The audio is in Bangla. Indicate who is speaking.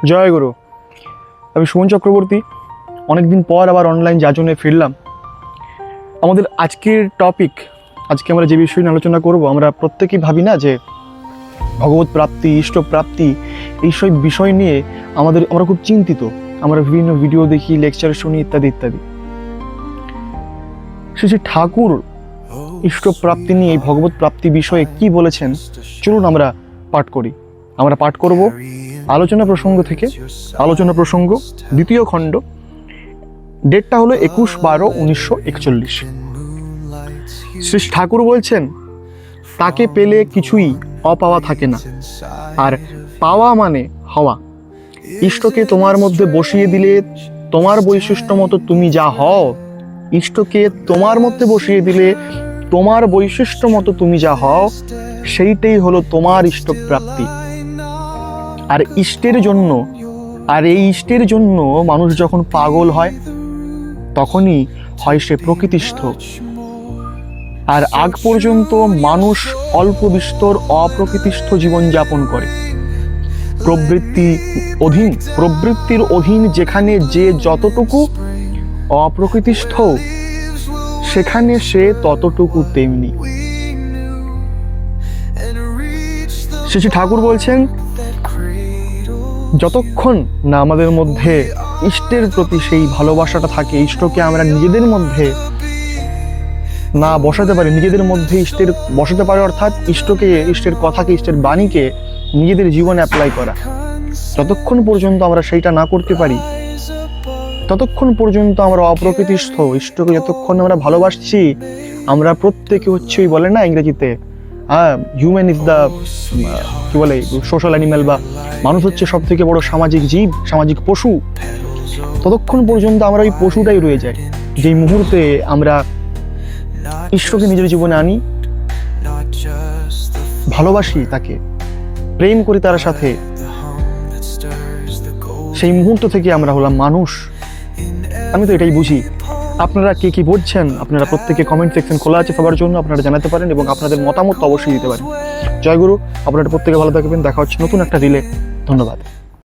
Speaker 1: জয় গুরু। আমি সুমন চক্রবর্তী। অনেকদিন পর আবার অনলাইন যাজনে ফিরলাম। আমাদের আজকের টপিক, আজকে আমরা যে বিষয় নিয়ে আলোচনা করব, আমরা প্রত্যেকেই ভাবি না যে ভগবত প্রাপ্তি, ইষ্ট প্রাপ্তি, এইসব বিষয় নিয়ে আমরা খুব চিন্তিত। আমরা বিভিন্ন ভিডিও দেখি, লেকচার শুনি, ইত্যাদি ইত্যাদি। শ্রী ঠাকুর ইষ্ট প্রাপ্তি নিয়ে, এই ভগবত প্রাপ্তি বিষয়ে কি বলেছেন, চলুন আমরা পাঠ করি। আমরা পাঠ করব আলোচনা প্রসঙ্গ থেকে। আলোচনা প্রসঙ্গ দ্বিতীয় খণ্ড, ডেটটা হলো 21/12/1941। শ্রী ঠাকুর বলছেন, তাকে পেলে কিছুই অপাওয়া থাকে না, আর পাওয়া মানে হওয়া। ইষ্টকে তোমার মধ্যে বসিয়ে দিলে তোমার বৈশিষ্ট্য মতো তুমি যা হও, ইষ্টকে তোমার মধ্যে বসিয়ে দিলে তোমার বৈশিষ্ট্য মতো তুমি যা হও, সেইটাই হলো তোমার ইষ্ট প্রাপ্তি। আর এই ইষ্টের জন্য মানুষ যখন পাগল হয়, তখনই হয় সে প্রকৃতিস্থ। আর আগ পর্যন্ত মানুষ অল্প বিস্তর অপ্রকৃতিস্থ জীবনযাপন করে। প্রবৃত্তির অধীন যেখানে যে যতটুকু অপ্রকৃতিস্থ, সেখানে সে ততটুকু তেমনি। শ্রী ঠাকুর বলছেন, যতক্ষণ না আমাদের মধ্যে ইষ্টের প্রতি সেই ভালোবাসাটা থাকে, ইষ্টকে আমরা নিজেদের মধ্যে না বসাতে পারি, নিজেদের মধ্যে ইষ্টের বসাতে পারি, অর্থাৎ ইষ্টের কথাকে, ইষ্টের বাণীকে নিজেদের জীবনে অ্যাপ্লাই করা, যতক্ষণ পর্যন্ত আমরা সেইটা না করতে পারি, ততক্ষণ পর্যন্ত আমরা অপ্রকৃতিস্থ। ইষ্টকে যতক্ষণ আমরা ভালোবাসছি, আমরা প্রত্যেকে হচ্ছে, ওই বলে না ইংরেজিতে, হিউম্যান ইজ দ্য কি বলে, সোশ্যাল অ্যানিম্যাল, বা মানুষ হচ্ছে সব থেকে বড় সামাজিক জীব, সামাজিক পশু। ততক্ষণ পর্যন্ত আমরা ওই পশুটাই রয়ে যাই। যেই মুহূর্তে আমরা ঈশ্বরকে নিজের জীবনে আনি, ভালোবাসি তাকে, প্রেম করি তার সাথে, সেই মুহূর্ত থেকে আমরা হলাম মানুষ। আমি তো এটাই বুঝি। আপনারা কে কি বুঝছেন, আপনারা প্রত্যেকে কমেন্ট সেকশন খোলা আছে সবার জন্য, আপনারা জানাতে পারেন এবং আপনাদের মতামত অবশ্যই দিতে পারেন। জয় গুরু। আপনারা প্রত্যেকে ভালো থাকবেন। দেখা হচ্ছে নতুন একটা রিলে। ধন্যবাদ।